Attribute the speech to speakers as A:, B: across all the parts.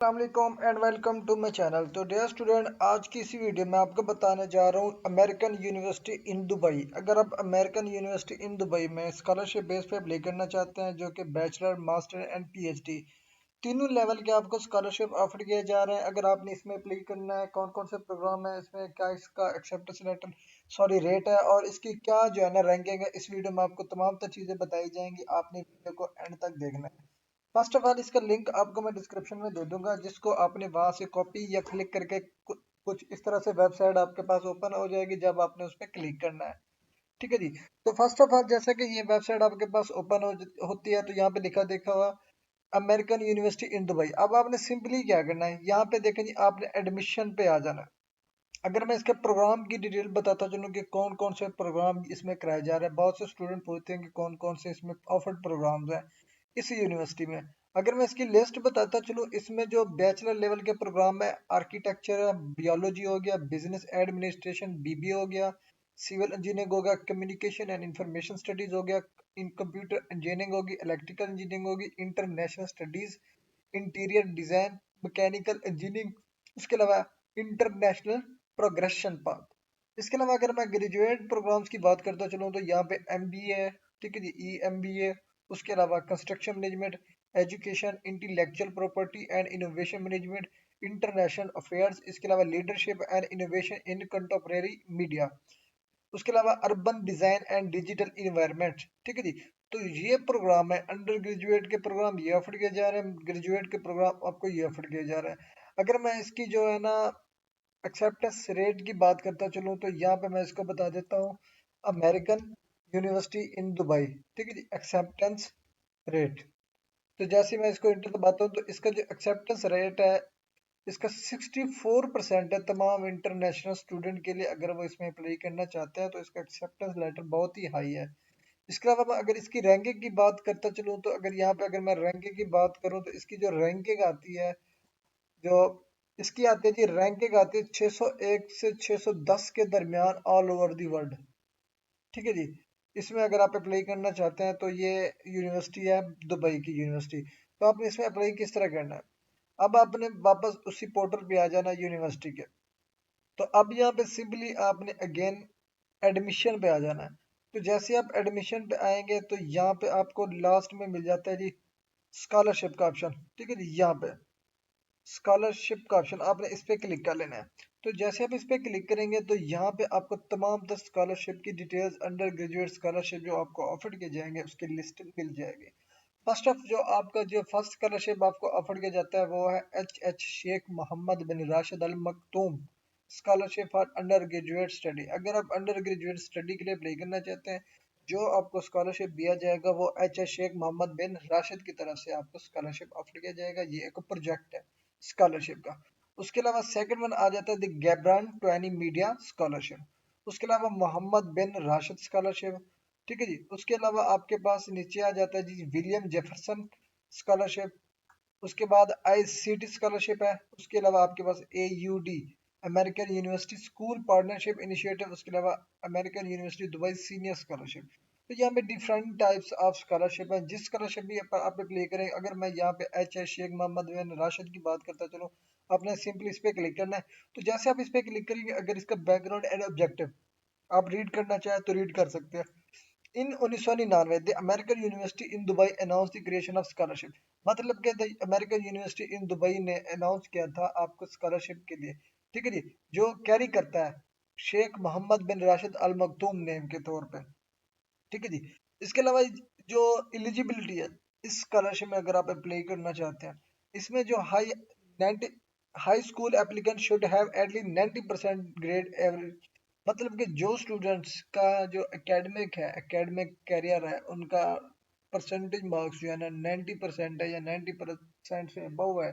A: अस्सलाम and welcome to my channel. तो dear student, आज की इसी वीडियो में आपको बताने जा रहा हूँ अमेरिकन यूनिवर्सिटी इन दुबई। अगर आप अमेरिकन यूनिवर्सिटी इन दुबई में स्कॉलरशिप बेस पे अप्लाई करना चाहते हैं, जो कि बैचलर, मास्टर एंड पीएचडी तीनों लेवल के आपको स्कॉलरशिप ऑफर किए जा रहे हैं। अगर आपने इसमें अप्लाई करना है, कौन कौन से प्रोग्राम है इसमें, क्या इसका एक्सेप्टेंस लेटर रेट है और इसकी क्या जो है ना रैंकिंग है, इस वीडियो में आपको तमाम तर चीज़ें बताई जाएंगी। आपने वीडियो को एंड तक देखना है। फर्स्ट ऑफ ऑल इसका लिंक आपको मैं डिस्क्रिप्शन में दे दूंगा, जिसको आपने वहां से कॉपी या क्लिक करके कुछ इस तरह से वेबसाइट आपके पास ओपन हो जाएगी जब आपने उस पर क्लिक करना है। ठीक है जी। तो फर्स्ट ऑफ ऑल जैसा कि ये वेबसाइट आपके पास ओपन होती है, तो यहाँ पे लिखा देखा हुआ अमेरिकन यूनिवर्सिटी इन दुबई। अब आपने सिंपली क्या करना है, यहाँ पे देखें जी, आपने एडमिशन पे आ जाना है। अगर मैं इसके प्रोग्राम की डिटेल बताता चलूँ कि कौन कौन से प्रोग्राम इसमें कराए जा रहे हैं, बहुत से स्टूडेंट पूछते हैं कि कौन कौन से इसमें ऑफर्ड प्रोग्राम्स हैं इस यूनिवर्सिटी में। अगर मैं इसकी लिस्ट बताता चलूँ, इसमें जो बैचलर लेवल के प्रोग्राम है, आर्किटेक्चर है, बियोलॉजी हो गया, बिजनेस एडमिनिस्ट्रेशन बीबीए हो गया, सिविल इंजीनियरिंग हो गया, कम्युनिकेशन एंड इंफॉर्मेशन स्टडीज हो गया, इन कंप्यूटर इंजीनियरिंग होगी, इलेक्ट्रिकल इंजीनियरिंग होगी, international studies, interior design, mechanical engineering, उसके अलावा इंटरनेशनल प्रोग्रेशन पाथ। इसके अलावा अगर मैं ग्रेजुएट प्रोग्राम्स की बात करता चलूँ, तो यहाँ पे एमबीए है, ठीक है जी, ई एमबीए, उसके अलावा construction management, education, intellectual property and innovation management, international affairs, इसके अलावा leadership and innovation in contemporary media, उसके अलावा urban design and digital environment. ठीक है जी। तो ये प्रोग्राम है, अंडर ग्रेजुएट के प्रोग्राम ये ऑफर किए जा रहे हैं, ग्रेजुएट के प्रोग्राम आपको ये ऑफर किए जा रहे हैं। अगर मैं इसकी जो है ना एक्सेप्टेंस रेट की बात करता चलूँ, तो यहाँ पे मैं इसको बता देता हूँ, अमेरिकन यूनिवर्सिटी इन दुबई। ठीक है जी, एक्सेप्टेंस रेट। तो जैसे ही मैं इसको इंटर दबाता हूँ, तो इसका जो एक्सेप्टेंस रेट है, इसका 64% है तमाम इंटरनेशनल स्टूडेंट के लिए। अगर वो इसमें अप्लाई करना चाहते हैं तो इसका एक्सेप्टेंस लेटर बहुत ही हाई है। इसके अलावा मैं अगर इसकी रैंकिंग की बात करता चलूँ, तो अगर यहाँ पे अगर मैं रैंकिंग की बात करूँ, तो इसकी जो रैंकिंग आती है, जो इसकी आती है जी, रैंकिंग आती है 601 से 610 के दरमियान ऑल ओवर दी वर्ल्ड। ठीक है जी। इसमें अगर आप अप्लाई करना चाहते हैं, तो ये यूनिवर्सिटी है दुबई की यूनिवर्सिटी। तो आपने इसमें अप्लाई किस तरह करना है, अब आपने वापस उसी पोर्टल पे आ जाना यूनिवर्सिटी के। तो अब यहाँ पे सिंपली आपने अगेन एडमिशन पे आ जाना है। तो जैसे आप एडमिशन पे आएंगे, तो यहाँ पे आपको लास्ट में मिल जाता है जी स्कॉलरशिप का ऑप्शन। ठीक है जी, यहाँ पे स्कॉलरशिप का ऑप्शन आपने इस पे क्लिक कर लेना है। तो जैसे आप इस पे क्लिक करेंगे, तो यहाँ पे आपको तमाम 10 स्कॉलरशिप की डिटेल्स, अंडर ग्रेजुएट स्कॉलरशिप जो आपको ऑफर किए जाएंगे उसकी लिस्ट मिल जाएगी। फर्स्ट ऑफ जो आपका जो फर्स्ट स्कॉलरशिप आपको ऑफर किया जाता है, वो है H Sheikh Mohammed bin Rashid Al Maktoum scholarship for undergraduate study. अगर आप अंडर ग्रेजुएट स्टडी के लिए अप्लाई करना चाहते हैं, जो आपको स्कॉलरशिप दिया जाएगा वो H Sheikh Mohammed bin Rashid की तरफ से आपको स्कॉलरशिप ऑफर किया जाएगा। ये एक प्रोजेक्ट है स्कॉलरशिप का। उसके अलावा सेकंड वन आ जाता है द गैब्रान टोनी मीडिया स्कॉलरशिप। उसके अलावा मोहम्मद बिन राशिद स्कॉलरशिप। ठीक है जी। उसके अलावा आपके पास नीचे आ जाता है जी विलियम जेफरसन स्कॉलरशिप। उसके बाद आईसीटी स्कॉलरशिप है। उसके अलावा आपके पास AUD American university school partnership initiative. उसके अलावा American university Dubai senior scholarship. तो यहाँ पे डिफरेंट टाइप्स ऑफ स्कॉलरशिप है, जिस स्कॉलरशिप भी आप अप्लाई करें। अगर मैं यहाँ पे H S Sheikh Mohammed bin Rashid की बात करता चलो, आपने सिंपली इस पे क्लिक करना है। तो जैसे आप इस पे क्लिक करेंगे, अगर इसका बैकग्राउंड एंड ऑब्जेक्टिव आप रीड करना चाहें तो रीड कर सकते हैं। इन 1999 the American university in Dubai announce the creation of scholarship. मतलब कि अमेरिकन यूनिवर्सिटी इन दुबई ने अनाउंस किया था आपको स्कॉलरशिप के लिए। ठीक है जी। जो कैरी करता है शेख मोहम्मद बिन राशिद अल मखदूम नेम के तौर पे। ठीक है जी। इसके अलावा जो एलिजिबिलिटी है इस स्कॉलरशिप में, अगर आप अप्लाई करना चाहते हैं, इसमें जो 90 high school applicant should have at least 90% grade average. मतलब कि जो स्टूडेंट्स का जो एकेडमिक है, एकेडमिक कैरियर है, उनका परसेंटेज मार्क्स जो है ना 90% है या 90% से अबव है,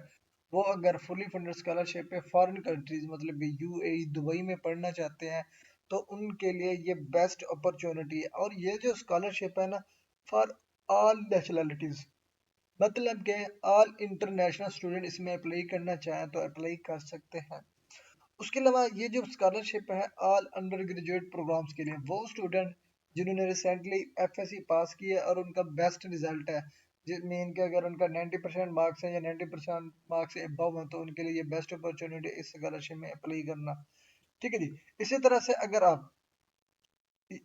A: वो अगर फुली फंडेड स्कॉलरशिप पे फॉरेन कंट्रीज मतलब कि यूएई दुबई में पढ़ना चाहते हैं, तो उनके लिए ये बेस्ट अपॉर्चुनिटी है। और ये जो स्कॉलरशिप है ना, फॉर ऑल नेशनलिटीज, मतलब कि ऑल इंटरनेशनल स्टूडेंट इसमें अप्लाई करना चाहें तो अप्लाई कर सकते हैं। उसके अलावा ये जो स्कॉलरशिप है ऑल अंडर ग्रेजुएट प्रोग्राम्स के लिए, वो स्टूडेंट जिन्होंने रिसेंटली एफएससी पास की है और उनका बेस्ट रिजल्ट है, मीन के अगर उनका 90% मार्क्स है या 90% मार्क्स से अबव है तो उनके लिए ये बेस्ट अपॉर्चुनिटी इस स्कॉलरशिप में अप्लाई करना। ठीक है जी। इसी तरह से अगर आप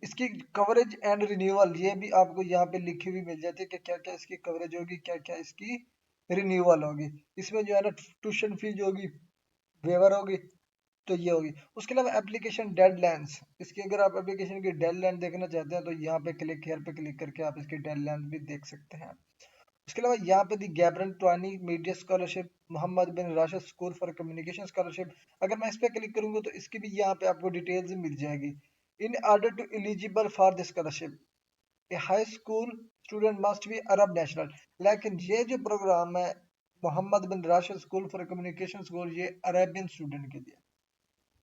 A: इसकी कवरेज एंड रिन्यूअल ये भी आपको यहाँ पे लिखी हुई मिल जाती है कि क्या क्या इसकी कवरेज होगी, क्या क्या इसकी रिन्यूअल होगी। इसमें जो है ना ट्यूशन फीस होगी, वेवर होगी, तो ये होगी। उसके अलावा एप्लीकेशन डेडलाइंस, इसकी अगर आप एप्लीकेशन की डेडलाइन देखना चाहते हैं तो यहाँ पे क्लिक हेयर पे क्लिक करके आप इसकी डेडलाइन भी देख सकते हैं। उसके अलावा यहाँ पे the Gebran Tueni media scholarship, Mohammed bin Rashid school for communication scholarship, अगर मैं इस पे क्लिक करूंगा तो इसकी भी यहाँ पे आपको डिटेल्स मिल जाएगी। In order to eligible for this scholarship a high school student must be Arab national. लेकिन ये जो प्रोग्राम है Mohammed bin Rashid school for communication school, ये अरेबियन स्टूडेंट के लिए।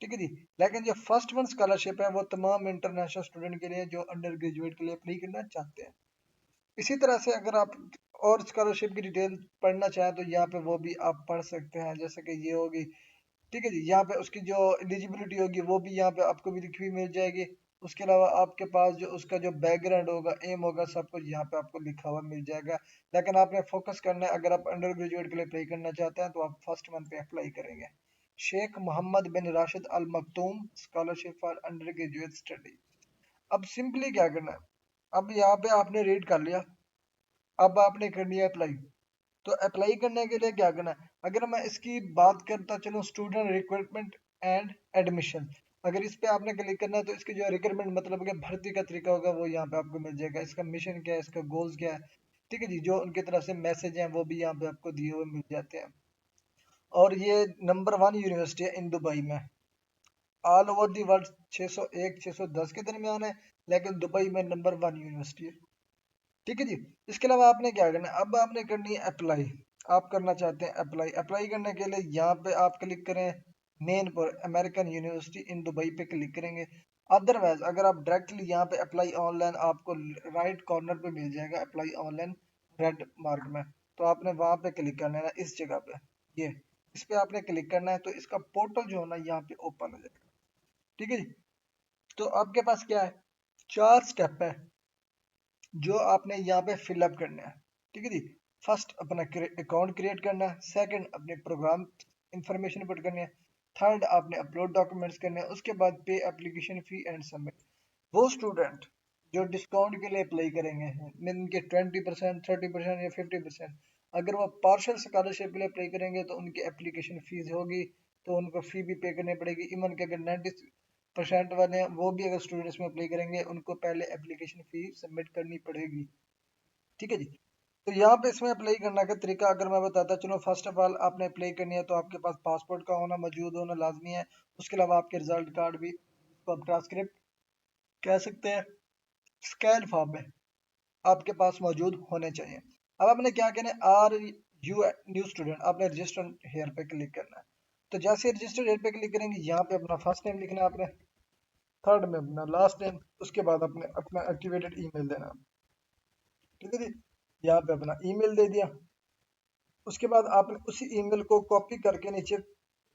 A: ठीक है जी। लेकिन जो फर्स्ट वन स्कॉलरशिप है वो तमाम इंटरनेशनल स्टूडेंट के लिए जो अंडर ग्रेजुएट के लिए अप्लाई करना चाहते हैं। इसी तरह से अगर आप और स्कॉलरशिप की डिटेल पढ़ना चाहें तो यहाँ पे वो भी आप पढ़ सकते हैं, जैसे कि ये होगी। ठीक है जी। यहाँ पे उसकी जो एलिजिबिलिटी होगी वो भी यहाँ पे आपको भी लिखी हुई मिल जाएगी। उसके अलावा आपके पास जो उसका जो बैकग्राउंड होगा, एम होगा, सब कुछ यहाँ पे आपको लिखा हुआ मिल जाएगा। लेकिन आपने फोकस करना है, अगर आप अंडर ग्रेजुएट के लिए अप्लाई करना चाहते हैं तो आप फर्स्ट वन पे अप्लाई करेंगे। Sheikh Mohammed bin Rashid Al Maktoum scholarship for undergraduate study. अब सिंपली क्या करना है, अब यहाँ पे आपने रीड कर लिया, अब आपने करनी है अप्लाई। तो अप्लाई करने के लिए क्या करना है, अगर मैं इसकी बात करता चलूँ स्टूडेंट रिक्रूटमेंट एंड एडमिशन, अगर इस पे आपने क्लिक करना है तो इसकी जो रिक्रूटमेंट मतलब कि भर्ती का तरीका होगा वो यहाँ पे आपको मिल जाएगा। इसका मिशन क्या है, इसका गोल्स क्या है। ठीक है जी। जो उनकी तरफ से मैसेज हैं वो भी यहाँ पे आपको दिए हुए मिल जाते हैं। और ये नंबर वन यूनिवर्सिटी है इन दुबई में। ऑल ओवर दी वर्ल्ड 601 610 के दरमियान है, लेकिन दुबई में नंबर वन यूनिवर्सिटी है। ठीक है जी। इसके अलावा आपने क्या करना है, अब आपने करनी है अप्लाई। आप करना चाहते हैं अप्लाई, अप्लाई करने के लिए यहाँ पे आप क्लिक करें मेन पर अमेरिकन यूनिवर्सिटी इन दुबई पे क्लिक करेंगे। अदरवाइज अगर आप डायरेक्टली यहाँ पे अप्लाई ऑनलाइन, आपको राइट कॉर्नर पे मिल जाएगा अप्लाई ऑनलाइन रेड मार्क में, तो आपने वहां पे क्लिक करना है इस जगह पे, ये इस पे आपने क्लिक करना है तो इसका पोर्टल जो है ना यहाँ पे ओपन हो जाएगा। ठीक है जी। तो आपके पास क्या है, चार स्टेप है जो आपने यहाँ पे फिलअप करना है। ठीक है जी। फर्स्ट अपना अकाउंट क्रिएट करना है, सेकंड अपने प्रोग्राम इंफॉर्मेशन पुट करनी है, थर्ड आपने अपलोड डॉक्यूमेंट्स करने हैं, उसके बाद पे एप्लीकेशन फी एंड सबमिट। वो स्टूडेंट जो डिस्काउंट के लिए अप्लाई करेंगे इनके 20% 30% या 50%, अगर वो पार्शल स्कॉलरशिप के लिए अप्लाई करेंगे तो उनकी एप्लीकेशन फीस होगी, तो उनको फी भी पे करनी पड़ेगी। इवन के अगर 90% वाले हैं वो भी अगर स्टूडेंट्स में अप्लाई करेंगे उनको पहले एप्लीकेशन फी सबमिट करनी पड़ेगी। ठीक है जी। तो यहाँ पे इसमें अप्लाई करने का तरीका अगर मैं बताता चलो, फर्स्ट ऑफ ऑल आपने अप्लाई करनी है तो आपके पास पासपोर्ट का होना मौजूद होना लाजमी है। उसके अलावा आपके रिजल्ट कार्ड भी, तो आप ट्रांसक्रिप्ट कह सकते हैं, स्कैन फॉर्म में आपके पास मौजूद होने चाहिए। अब आपने क्या कहना है, आर यू न्यू स्टूडेंट, आपने रजिस्टर हेयर पे क्लिक करना है। तो जैसे रजिस्टर हेयर पे क्लिक करेंगे यहाँ पे अपना फर्स्ट नेम लिखना है आपने, थर्ड में अपना लास्ट नेम, उसके बाद अपने अपना एक्टिवेटेड ईमेल देना। ठीक है जी। यहाँ पे अपना ईमेल दे दिया। उसके बाद आपने उसी ईमेल को कॉपी करके नीचे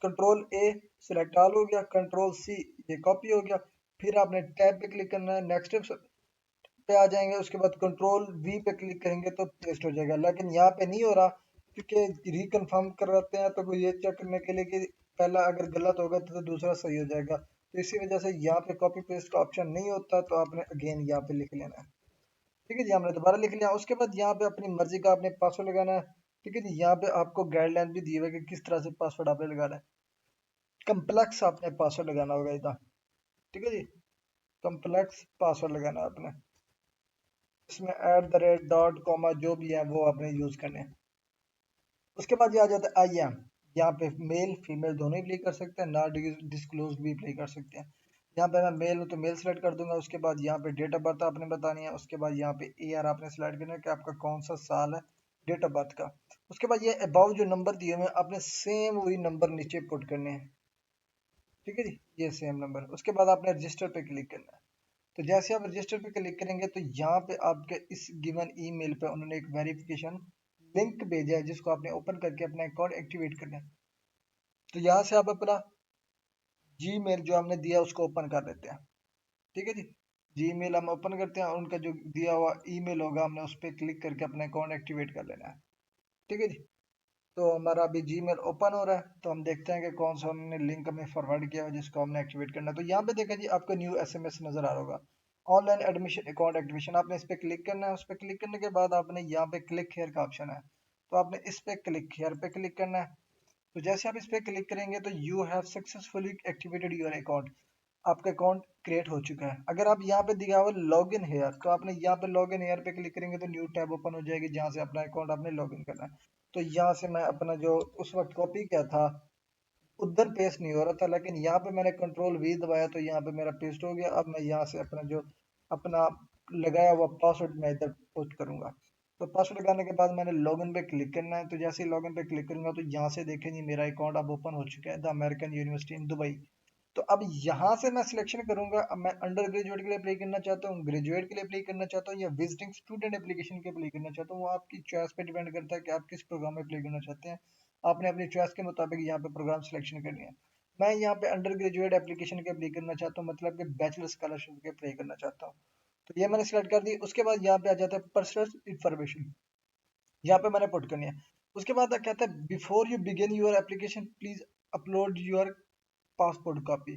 A: कंट्रोल ए सिलेक्ट ऑल हो गया, कंट्रोल सी ये कॉपी हो गया। फिर आपने टैब पे क्लिक करना है, नेक्स्ट पे आ जाएंगे। उसके बाद कंट्रोल वी पे क्लिक करेंगे तो पेस्ट हो जाएगा। लेकिन यहाँ पे नहीं हो रहा क्योंकि रिकन्फर्म कराते हैं तो ये चेक करने के लिए कि पहला अगर गलत होगा तो दूसरा सही हो जाएगा, तो इसी वजह से यहाँ पे कॉपी पेस्ट का ऑप्शन नहीं होता, तो आपने अगेन यहाँ पे लिख लेना है। ठीक है जी। हमने दोबारा लिख लिया। उसके बाद यहाँ पे अपनी मर्जी का आपने पासवर्ड लगाना है। ठीक है जी। यहाँ पे आपको गाइडलाइन भी दी हुई है कि किस तरह से पासवर्ड आपने लगाना है। कम्प्लेक्स आपने पासवर्ड लगाना होगा इतना। ठीक है जी। कम्प्लेक्स पासवर्ड लगाना है आपने, इसमें @ कॉमा जो भी है वो आपने यूज करने हैं। उसके बाद ये आ जाता है IM, यहाँ पे मेल फीमेल दोनों ही प्ले कर सकते हैं, नॉट डिस्क्लोज भी प्ले कर सकते हैं। यहाँ पे मैं मेल हूँ तो मेल सेलेक्ट कर दूंगा। उसके बाद यहाँ पे डेट ऑफ बर्थ आपने बतानी है। उसके बाद यहाँ पे AR आपने सेलेक्ट करना है कि आपका कौन सा साल है डेट ऑफ बर्थ का। उसके बाद ये अबाउ जो नंबर दिए हुए हैं आपने सेम वही नंबर नीचे पुट करने हैं। ठीक है जी। ये सेम नंबर। उसके बाद आपने रजिस्टर पे क्लिक करना है। तो जैसे आप रजिस्टर पे क्लिक करेंगे तो यहाँ पे आपके इस गिवन ईमेल पे उन्होंने एक वेरिफिकेशन लिंक भेजा है जिसको आपने ओपन करके अपना अकाउंट एक्टिवेट करना है। तो यहाँ से आप अपना जीमेल जो हमने दिया उसको ओपन कर लेते हैं। ठीक है जी। जीमेल हम ओपन करते हैं और उनका जो दिया हुआ ईमेल होगा हमने उस पर क्लिक करके अपना अकाउंट एक्टिवेट कर लेना है। ठीक है जी। तो हमारा अभी जीमेल ओपन हो रहा है, तो हम देखते हैं कि कौन सा उन्होंने लिंक हमें फॉरवर्ड किया है जिसको हमने एक्टिवेट करना है। तो यहाँ पे देखा जी आपको न्यू एसएमएस नजर आ रहा होगा, ऑनलाइन एडमिशन अकाउंट एक्टिवेशन। आपने इस पे क्लिक करना है। उस पर क्लिक करने के बाद आपने यहाँ पे क्लिक हेयर का ऑप्शन है, तो आपने इस पे क्लिक हेयर पे क्लिक करना है। तो जैसे आप इस पे क्लिक करेंगे तो you have successfully activated your account, आपका अकाउंट क्रिएट हो चुका है। अगर आप यहाँ पे दिया हुआ लॉग इन हेयर, तो आपने यहाँ पे लॉग इन हेयर पे क्लिक करेंगे तो न्यू टैब ओपन हो जाएगी जहाँ से अपना अकाउंट आपने लॉग इन करना है। तो यहाँ से मैं अपना जो उस वक्त कॉपी किया था उधर पेस्ट नहीं हो रहा था, लेकिन यहाँ पे मैंने कंट्रोल वी दबाया तो यहाँ पे मेरा पेस्ट हो गया। अब मैं यहाँ से अपना जो अपना लगाया हुआ पासवर्ड मैं इधर पोस्ट करूंगा। तो पासवर्ड लगाने के बाद मैंने लॉगिन पे क्लिक करना है। तो जैसे ही लॉगिन पे क्लिक करूंगा तो यहाँ से देखें जी मेरा अकाउंट अब ओपन हो चुका है, the American university in Dubai. तो अब यहाँ से मैं सिलेक्शन करूंगा, अब मैं अंडर ग्रेजुएट के लिए अप्लाई करना चाहता हूँ, ग्रेजुएट के लिए अप्लाई करना चाहता हूँ, या विजिटिंग स्टूडेंट एप्लीकेशन के अप्लाई करना चाहता हूँ। वो आपकी चॉइस पे डिपेंड करता है कि आप किस प्रोग्राम में अप्लाई करना चाहते हैं। आपने अपनी चॉइस के मुताबिक यहाँ पे प्रोग्राम सिलेक्शन करनी है। मैं यहाँ पे अंडर ग्रेजुएट एप्लीकेशन के अप्लाई करना चाहता हूँ, मतलब कि बैचलर स्कॉलरशिप के अप्लाई करना चाहता हूँ। तो ये मैंने सिलेक्ट कर दी। उसके बाद यहाँ पे आ जाता है पर्सनल इंफॉर्मेशन, यहाँ पे मैंने पुट करनी है। उसके बाद कहता है before you begin your application please upload your passport copy.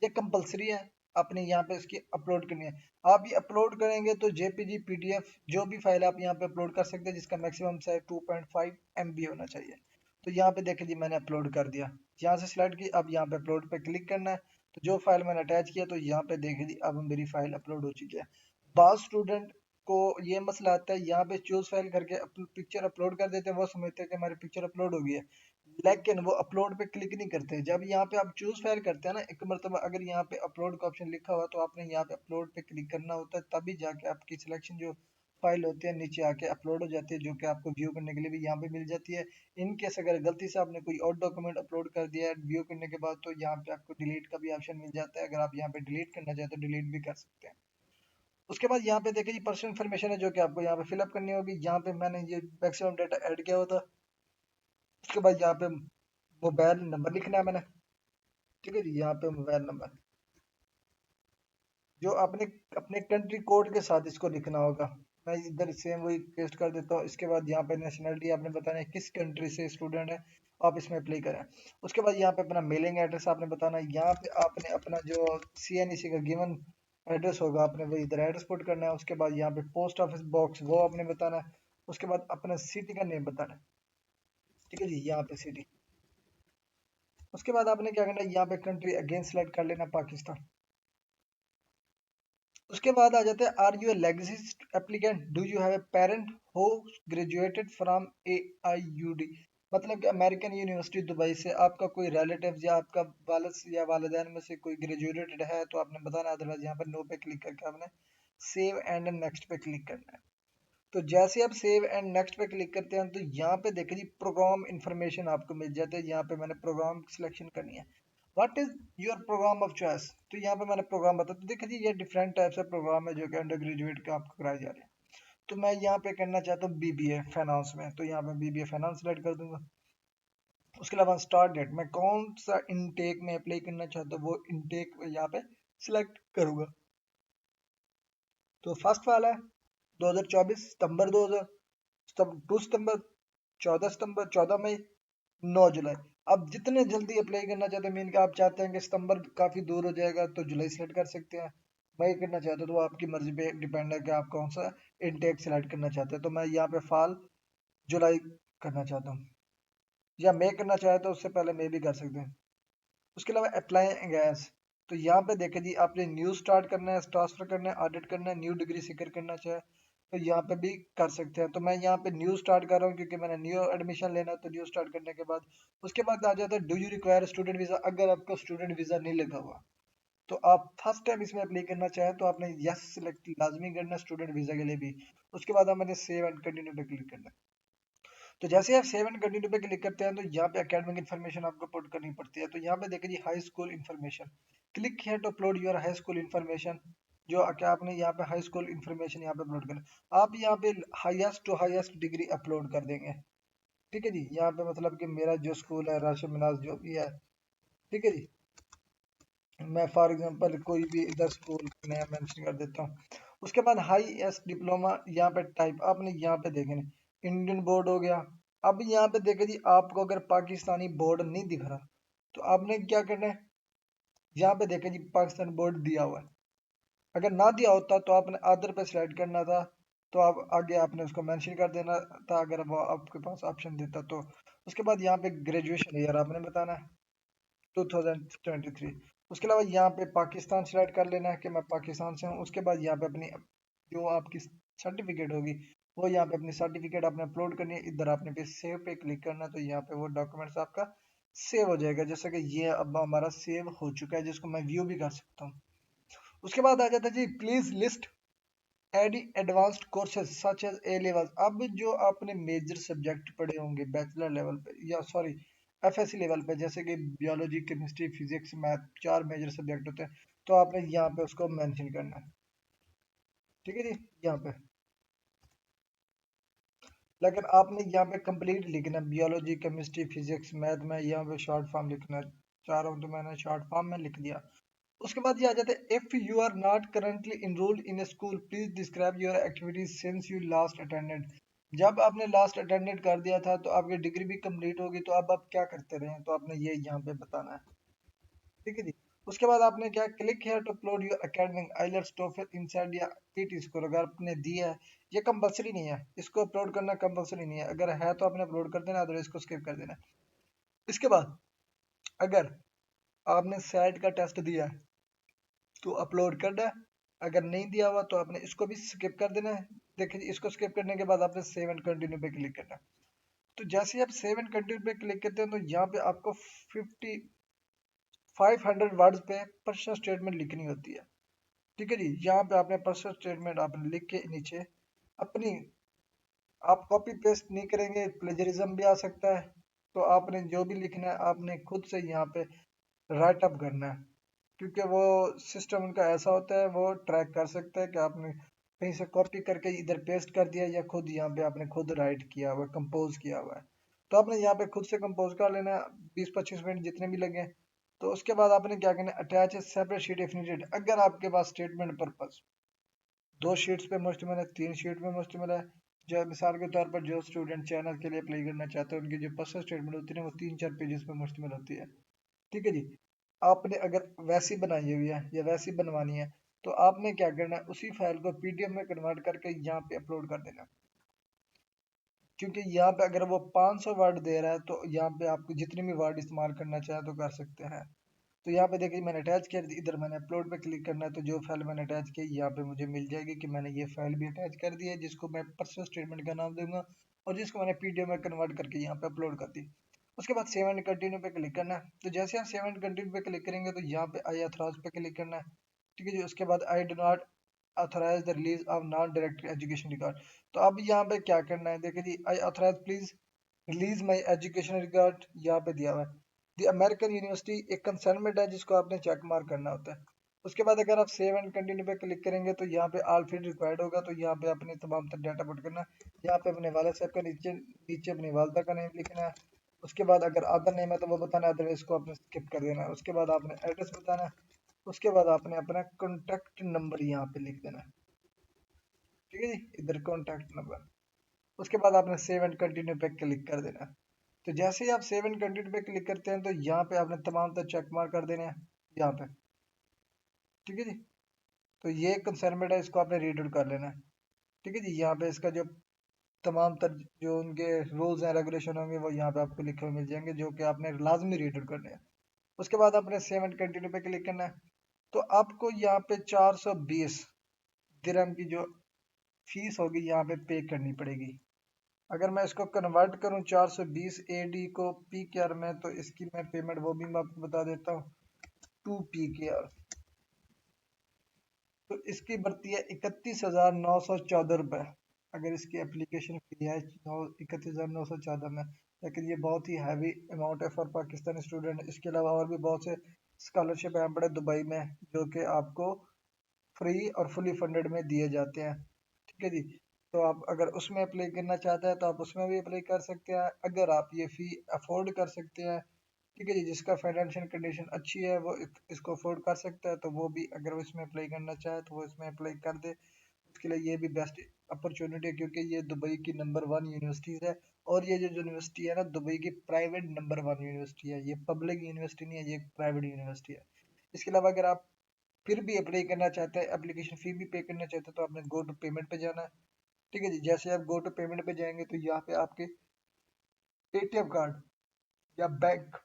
A: ये कंपलसरी है, आपने यहाँ पे इसकी अपलोड करनी है। आप ये अपलोड करेंगे तो जेपीजी पीडीएफ जो भी फाइल आप यहाँ पे अपलोड कर सकते हैं, जिसका मैक्सिमम साइज 2.5 MB होना चाहिए। तो यहाँ पे देखें जी मैंने अपलोड कर दिया। यहाँ से सिलेक्ट की, अब यहाँ पे अपलोड पे क्लिक करना है। तो जो फाइल मैंने अटैच किया तो यहाँ पे देखें जी अब मेरी फाइल अपलोड हो चुकी है। बाद स्टूडेंट को ये मसला आता है, यहाँ पे चूज फाइल करके पिक्चर अपलोड कर देते हैं, वो समझते हैं कि हमारी पिक्चर अपलोड हो गई है, लेकिन वो अपलोड पे क्लिक नहीं करते। जब यहाँ पे आप चूज फाइल करते हैं ना एक मरतबा, अगर यहाँ पे अपलोड का ऑप्शन लिखा हुआ तो आपने यहाँ पे अपलोड पे क्लिक करना होता है, तभी जाके आपकी सिलेक्शन जो फाइल होती है नीचे आके अपलोड हो जाती है, जो कि आपको व्यू करने के लिए भी यहाँ पे मिल जाती है। इन केस अगर गलती से आपने कोई और डॉक्यूमेंट अपलोड कर दिया है व्यू करने के बाद, तो यहाँ पे आपको डिलीट का भी ऑप्शन मिल जाता है। अगर आप यहाँ पे डिलीट करना चाहते तो डिलीट भी कर सकते हैं। उसके बाद यहाँ पे देखिए ये पर्सनल इन्फॉर्मेशन है जो कि आपको यहाँ पे फिलअप करनी होगी। यहाँ पे मैंने ये मैक्सिमम डेटा ऐड किया हुआ था। उसके बाद यहाँ पे मोबाइल नंबर लिखना है मैंने। ठीक है जी, यहाँ पे मोबाइल नंबर जो आपने अपने कंट्री कोड के साथ इसको लिखना होगा। मैं इधर सेम वही पेस्ट कर देता हूँ। इसके बाद यहाँ पे नेशनलिटी आपने बताना है किस कंट्री से स्टूडेंट है, आप इसमें अप्लाई करें। उसके बाद यहाँ पे अपना मेलिंग एड्रेस आपने बताना है। यहाँ पे आपने अपना जो CNEC का गिवन एड्रेस होगा आपने वही इधर एड्रेस पुट करना है। उसके बाद यहाँ पे पोस्ट ऑफिस बॉक्स वो आपने बताना है। उसके बाद अपना सिटी का नेम बताना है। ठीक है जी, यहाँ पे सिटी। उसके बाद आपने क्या करना है, यहाँ पे कंट्री अगेन सेलेक्ट कर लेना पाकिस्तान। उसके बाद आ जाते हैं are you a legacy applicant, do you have a parent who graduated from AIUD, मतलब कि अमेरिकन यूनिवर्सिटी दुबई से आपका कोई रिलेटिव या आपका वालिद या वालिदैन में से कोई ग्रेजुएटेड है तो आपने बताना है। अदरवाइज यहाँ पर नो पे क्लिक करके आपने सेव एंड नेक्स्ट पे क्लिक करना है। तो जैसे आप सेव एंड नेक्स्ट पे क्लिक करते हैं तो यहाँ पे देखिए जी प्रोग्राम इन्फॉर्मेशन आपको मिल जाता है। यहाँ पे मैंने प्रोग्राम सिलेक्शन करनी है, what is your programme of choice. तो यहाँ पे मैंने प्रोग्राम बता, तो देखिए जी ये डिफरेंट टाइप्स ऑफ प्रोग्राम है जो कि अंडर ग्रेजुएट के आपको कराए जा रहे हैं। तो मैं यहाँ पे करना चाहता हूँ BBA फाइनेंस में, तो यहाँ पे BBA फाइनेंस सेलेक्ट कर दूंगा। उसके अलावा स्टार्ट डेट मैं कौन सा इनटेक में अप्लाई करना चाहता हूँ वो इनटेक यहाँ पे सिलेक्ट करूंगा। तो फर्स्ट वाला है 2024 सितंबर 2 सितंबर, 14 सितंबर, 14 मई, 9 जुलाई। अब जितने जल्दी अप्लाई करना चाहते हैं, मीन का आप चाहते हैं कि सितंबर काफी दूर हो जाएगा तो जुलाई सेलेक्ट कर सकते हैं। मई करना चाहते हो तो वो आपकी मर्जी पे डिपेंड है कि आप कौन सा इनटेक सेलेक्ट करना चाहते हैं। तो मैं यहाँ पे फॉल जुलाई करना चाहता हूँ, या मई करना चाहते तो उससे पहले मई भी कर सकते हैं। उसके अलावा अप्लाई गैस, तो यहाँ पे देखें जी आपने न्यू स्टार्ट करना है, ट्रांसफर करना है, ऑडिट करना है, न्यू डिग्री सीकर करना चाहे तो यहाँ पे भी कर सकते हैं। तो मैं यहाँ पे न्यू स्टार्ट कर रहा हूँ क्योंकि मैंने न्यू एडमिशन लेना है। तो न्यू स्टार्ट करने के बाद उसके बाद आ जाता है do you require student visa. अगर आपका स्टूडेंट वीजा नहीं लगा हुआ तो आप फर्स्ट टाइम इसमें अप्लाई करना चाहें तो आपने यस सिलेक्ट लाजमी करना स्टूडेंट वीजा के लिए भी। उसके बाद हमें सेव एंड कंटिन्यू पे क्लिक करना है। तो जैसे आप सेव एंड कंटिन्यू पे क्लिक करते हैं तो यहाँ पे एकेडमिक इन्फॉर्मेशन आपको पुट करनी पड़ती है। तो यहाँ पे देखिए जी high school information, click here to upload your high school information. जो क्या आपने यहाँ पे हाई स्कूल इन्फॉर्मेशन यहाँ पे अपलोड करना, आप यहाँ पे highest to highest degree upload कर देंगे। ठीक है जी, यहाँ पे मतलब कि मेरा जो स्कूल है राशिद मिनाज जो भी है। ठीक है जी, मैं फॉर एग्जांपल कोई भी इधर स्कूल नया मेंशन कर देता हूँ। उसके बाद हाई एस डिप्लोमा, यहाँ पे टाइप आपने यहाँ पे देखे इंडियन बोर्ड हो गया। अब यहाँ पे देखे जी, आपको अगर पाकिस्तानी बोर्ड नहीं दिख रहा तो आपने क्या करना है, यहाँ पे देखे जी पाकिस्तान बोर्ड दिया हुआ है। अगर ना दिया होता तो आपने अदर पे सिलेक्ट करना था, तो आप आगे आपने उसको मेंशन कर देना था अगर वो आपके पास ऑप्शन देता तो। उसके बाद यहाँ पे ग्रेजुएशन ईयर आपने बताना है 2023। उसके अलावा यहाँ पे पाकिस्तान सिलेक्ट कर लेना है कि मैं पाकिस्तान से हूँ। उसके बाद यहाँ पे अपनी जो आपकी सर्टिफिकेट होगी वो यहाँ पे अपनी सर्टिफिकेट आपने अपलोड करनी है। इधर आपने पे सेव पे क्लिक करना है, तो यहाँ पे वो डॉक्यूमेंट्स आपका सेव हो जाएगा। जैसे कि ये अब हमारा सेव हो चुका है, जिसको मैं व्यू भी कर सकता हूँ। उसके बाद आ जाता है जी, please list any advanced courses such as A level. अब जो आपने मेजर सब्जेक्ट पढ़े होंगे बैचलर लेवल पे या सॉरी एफएससी लेवल पे, जैसे कि biology, chemistry, physics, math, 4 major subject होते हैं, तो आपने यहाँ पे उसको मेंशन करना है। ठीक है जी, यहाँ पे लेकिन आपने यहाँ पे कंप्लीट लिखना है, बियोलॉजी, केमिस्ट्री, फिजिक्स, मैथ में यहाँ पे शॉर्ट फॉर्म लिखना है। चाह रहा हूँ तो मैंने शॉर्ट फॉर्म में लिख दिया। उसके बाद ये आ जाता है, if you are not currently enrolled in a school please describe your activities since you last attended. जब आपने लास्ट अटेंडेड कर दिया था तो आपकी डिग्री भी कंप्लीट होगी, तो अब आप क्या करते रहे, तो आपने ये यहाँ पे बताना है। ठीक है जी। उसके बाद आपने क्या, click here to upload your academic IELTS TOEFL inside या पीटी स्कोर। अगर आपने दिया है, ये कंपलसरी नहीं है, इसको अपलोड करना कंपलसरी नहीं है। अगर है तो आपने अपलोड कर देना, अदरवाइज इसको स्किप कर देना। इसके बाद अगर आपने सेट का टेस्ट दिया है तो अपलोड करना है। अगर नहीं दिया हुआ तो आपने इसको भी स्किप कर देना है। देखिए, इसको स्किप करने के बाद आपने सेव एंड कंटिन्यू पे क्लिक करना है। तो जैसे ही आप सेव एंड कंटिन्यू पे क्लिक करते हैं तो यहाँ पे आपको 500 वर्ड्स पे पर्सनल स्टेटमेंट लिखनी होती है। ठीक है जी, यहाँ पे आपने पर्सनल स्टेटमेंट आपने लिख के नीचे अपनी, आप कॉपी पेस्ट नहीं करेंगे, प्लेजरिज्म भी आ सकता है। तो आपने जो भी लिखना है आपने खुद से यहाँ पे राइट अप करना है, क्योंकि वो सिस्टम उनका ऐसा होता है, वो ट्रैक कर सकता है कि आपने कहीं से कॉपी करके इधर पेस्ट कर दिया या खुद यहाँ पे आपने खुद राइट किया हुआ है, कंपोज किया हुआ है। तो आपने यहाँ पे खुद से कंपोज कर लेना है, 20-25 मिनट जितने भी लगे। तो उसके बाद आपने क्या करना है, attach A separate sheet if needed. अगर आपके पास स्टेटमेंट पर्पज 2 शीट्स पे मुश्तमिल है, 3 शीट पे मुश्तमिल है, जो मिसाल के तौर पर जो स्टूडेंट चैनल के लिए अप्लाई करना चाहते हैं उनकी जो पर्सनल स्टेटमेंट होती है ना, वो 3-4 पेजेस पे मुश्तमिल होती है। ठीक है जी। आपने अगर वैसी बनाई हुई है या वैसी बनवानी है तो आपने क्या करना है, उसी फाइल को पीडीएफ में कन्वर्ट करके यहाँ पे अपलोड कर देना। क्योंकि यहाँ पे अगर वो 500 वर्ड दे रहा है तो यहाँ पे आपको जितने भी वर्ड इस्तेमाल करना चाहे तो कर सकते हैं। तो यहाँ पे देखिए मैंने अटैच कर दी, इधर मैंने अपलोड पे क्लिक करना है, तो जो फाइल मैंने अटैच की यहाँ पे मुझे मिल जाएगी कि मैंने ये फाइल भी अटैच कर दी है, जिसको मैं पर्सनल स्टेटमेंट का नाम दूंगा और जिसको मैंने पीडीएफ में कन्वर्ट करके यहाँ पे अपलोड कर दी। उसके बाद सेव एंड कंटिन्यू पे क्लिक करना है। तो जैसे आप सेव एंड कंटिन्यू पे क्लिक करेंगे तो यहाँ पे आई अथॉराइज पे क्लिक करना है। ठीक है जी। उसके बाद I do not authorise the release of non direct education record. तो अब यहाँ पे क्या करना है, देखिए जी, I authorise please release my education record यहाँ पे दिया हुआ है। द अमेरिकन यूनिवर्सिटी एक कंसर्नमेंट है जिसको आपने चेक मार्क करना होता है। उसके बाद अगर आप सेव एंड कंटिन्यू पे क्लिक करेंगे तो यहाँ पे ऑल फील्ड रिक्वायर्ड होगा, तो यहाँ पे अपने तमाम तर डाटा पुट करना है। यहाँ पे अपने वाले साहब का नीचे नीचे अपनी वालदा का नेम लिखना है। उसके बाद अगर अदर नेम है तो वो बताना है, अदरवाइज को आपने स्किप कर देना है। उसके बाद आपने एड्रेस बताना है। उसके बाद आपने अपना कॉन्टैक्ट नंबर यहाँ पे लिख देना है। ठीक है जी, इधर कॉन्टैक्ट नंबर। उसके बाद आपने सेव एंड कंटिन्यू पे क्लिक कर देना है। तो जैसे ही आप सेव एंड कंटिन्यू पे क्लिक करते हैं तो यहाँ पे आपने तमाम तर चेक मार्क कर देने हैं यहाँ पे। ठीक है जी। तो ये कंसर्नमेंट है, इसको आपने रीड आउट कर लेना है। ठीक है जी। यहाँ पे इसका जो तमाम तर जो उनके रूल्स हैं रेगुलेशन होंगे वो यहाँ पे आपको लिखे हुए मिल जाएंगे, जो कि आपने लाजमी रीड आउट करने हैं। उसके बाद आपने सेव एंड कंटिन्यू पे क्लिक करना है। तो आपको यहाँ पे 420 दिरहम की जो फीस होगी यहाँ पे पे करनी पड़ेगी। अगर मैं इसको कन्वर्ट करूँ 420 एडी को पी के आर में, तो इसकी मैं पेमेंट वो भी मैं आपको बता देता हूँ, 2 PKR। तो इसकी बढ़ती है 31,914 रुपये। अगर इसकी एप्लीकेशन फी है 31,914 में, लेकिन ये बहुत ही हैवी अमाउंट है फॉर पाकिस्तानी स्टूडेंट। इसके अलावा और भी बहुत से स्कॉलरशिप हैं बड़े दुबई में, जो कि आपको फ्री और फुली फंडेड में दिए जाते हैं। ठीक है जी। तो आप अगर उसमें अप्लाई करना चाहते हैं तो आप उसमें भी अप्लाई कर सकते हैं। अगर आप ये फ़ी अफोर्ड कर सकते हैं ठीक है जी। जिसका फाइनेंशियल कंडीशन अच्छी है वो इसको अफोर्ड कर सकता है, तो वो भी अगर वो इसमें अप्लाई करना चाहे तो वो इसमें अप्लाई कर दे। उसके लिए ये भी बेस्ट अपॉर्चुनिटी है, क्योंकि ये दुबई की नंबर 1 यूनिवर्सिटीज़ है। और ये जो यूनिवर्सिटी है ना, दुबई की प्राइवेट नंबर 1 यूनिवर्सिटी है, ये पब्लिक यूनिवर्सिटी नहीं है, ये प्राइवेट यूनिवर्सिटी है। इसके अलावा अगर आप फिर भी अप्लाई करना चाहते हैं, एप्लीकेशन फ़ी भी पे करना चाहते हैं, तो आपने गो टू पेमेंट पे जाना है। ठीक है जी। जैसे आप गो टू पेमेंट पे जाएंगे तो यहाँ पे आपके एटीएम कार्ड या बैंक,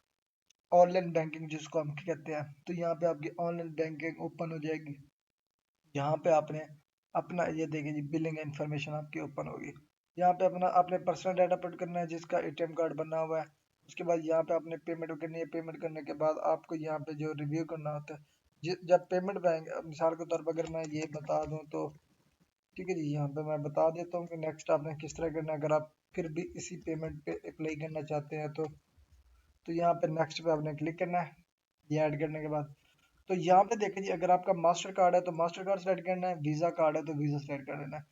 A: ऑनलाइन बैंकिंग जिसको हम कहते हैं, तो यहाँ पे आपकी ऑनलाइन बैंकिंग ओपन हो जाएगी। यहाँ पे आपने अपना ये देखिए जी, बिलिंग इन्फॉर्मेशन आपकी ओपन होगी। यहाँ पे अपना आपने पर्सनल डाटा पुट करना है जिसका एटीएम कार्ड बना हुआ है। उसके बाद यहाँ पे आपने पेमेंट करनी है। पेमेंट करने के बाद आपको यहाँ पे जो रिव्यू करना होता है, जब पेमेंट पे आएंगे, अब मिसाल के तौर पर अगर मैं ये बता दूं तो ठीक है जी, यहाँ पे मैं बता देता हूँ कि नेक्स्ट आपने किस तरह करना है। अगर आप फिर भी इसी पेमेंट पे अप्लाई करना चाहते हैं तो यहाँ पे नेक्स्ट पे आपने क्लिक करना है। ये ऐड करने के बाद तो यहाँ पे देखिए जी, अगर आपका मास्टर कार्ड है तो मास्टर कार्ड सेलेक्ट करना है, वीज़ा कार्ड है तो वीज़ा सेलेक्ट कर लेना है।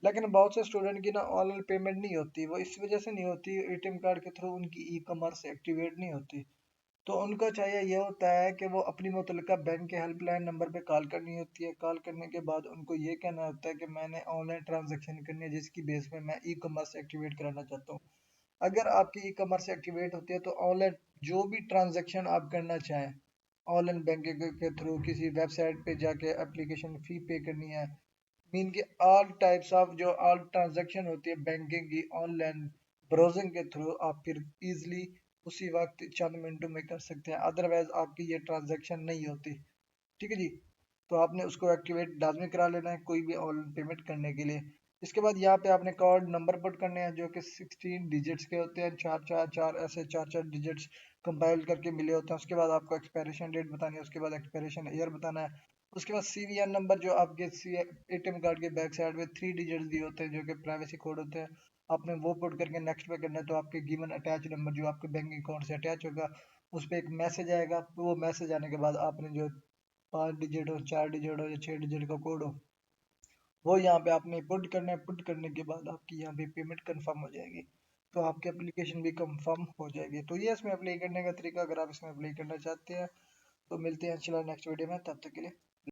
A: लेकिन बहुत से स्टूडेंट की ना ऑनलाइन पेमेंट नहीं होती, वो इस वजह से नहीं होती, एटीएम कार्ड के थ्रू उनकी ई कॉमर्स एक्टिवेट नहीं होती। तो उनका चाहिए ये होता है कि वो अपनी मुतल्लिका बैंक के हेल्पलाइन नंबर पे कॉल करनी होती है। कॉल करने के बाद उनको ये कहना होता है कि मैंने ऑनलाइन ट्रांजैक्शन करनी है जिसकी बेस पे मैं ई कॉमर्स एक्टिवेट कराना चाहता हूँ। अगर आपकी ई कॉमर्स एक्टिवेट होती है तो ऑनलाइन जो भी ट्रांजैक्शन आप करना चाहें, ऑनलाइन बैंकिंग के थ्रू किसी वेबसाइट पे जाके एप्लीकेशन फ़ी पे करनी है, मीन के ऑल टाइप्स ऑफ जो ऑल ट्रांजैक्शन होती है बैंकिंग की ऑनलाइन ब्राउजिंग के थ्रू, आप फिर इजीली उसी वक्त चंद मिनटों में कर सकते हैं। अदरवाइज आपकी ये ट्रांजैक्शन नहीं होती। ठीक है जी। तो आपने उसको एक्टिवेट लाजमी करा लेना है कोई भी ऑनलाइन पेमेंट करने के लिए। इसके बाद यहाँ पे आपने कार्ड नंबर पुट करने हैं जो कि 16 डिजिट्स के होते हैं, चार चार चार ऐसे चार चार डिजिट्स कंपाइल करके मिले होते हैं। उसके बाद आपको एक्सपायरेशन डेट बतानी है, उसके बाद एक्सपायरेशन ईयर बताना है। उसके बाद सीवीएन नंबर जो आपके एटीएम कार्ड के बैक साइड में 3 डिजिट्स दिए होते हैं जो कि प्राइवेसी कोड होते हैं, आपने वो पुट करके नेक्स्ट पे करना है। तो आपके गिवन अटैच नंबर जो आपके बैंक अकाउंट से अटैच होगा, उस पर एक मैसेज आएगा। तो वो मैसेज आने के बाद आपने जो 5 डिजिट हो, 4 डिजिट हो या 6 डिजिट का कोड हो, वो यहाँ पे आपने पुट करना है। पुट करने के बाद आपकी यहाँ पे पेमेंट कंफर्म हो जाएगी, तो आपकी एप्लीकेशन भी कंफर्म हो जाएगी। तो ये इसमें अप्लाई करने का तरीका, अगर आप इसमें अप्लाई करना चाहते हैं तो मिलते हैं इंशाल्लाह नेक्स्ट वीडियो में, तब तक के लिए।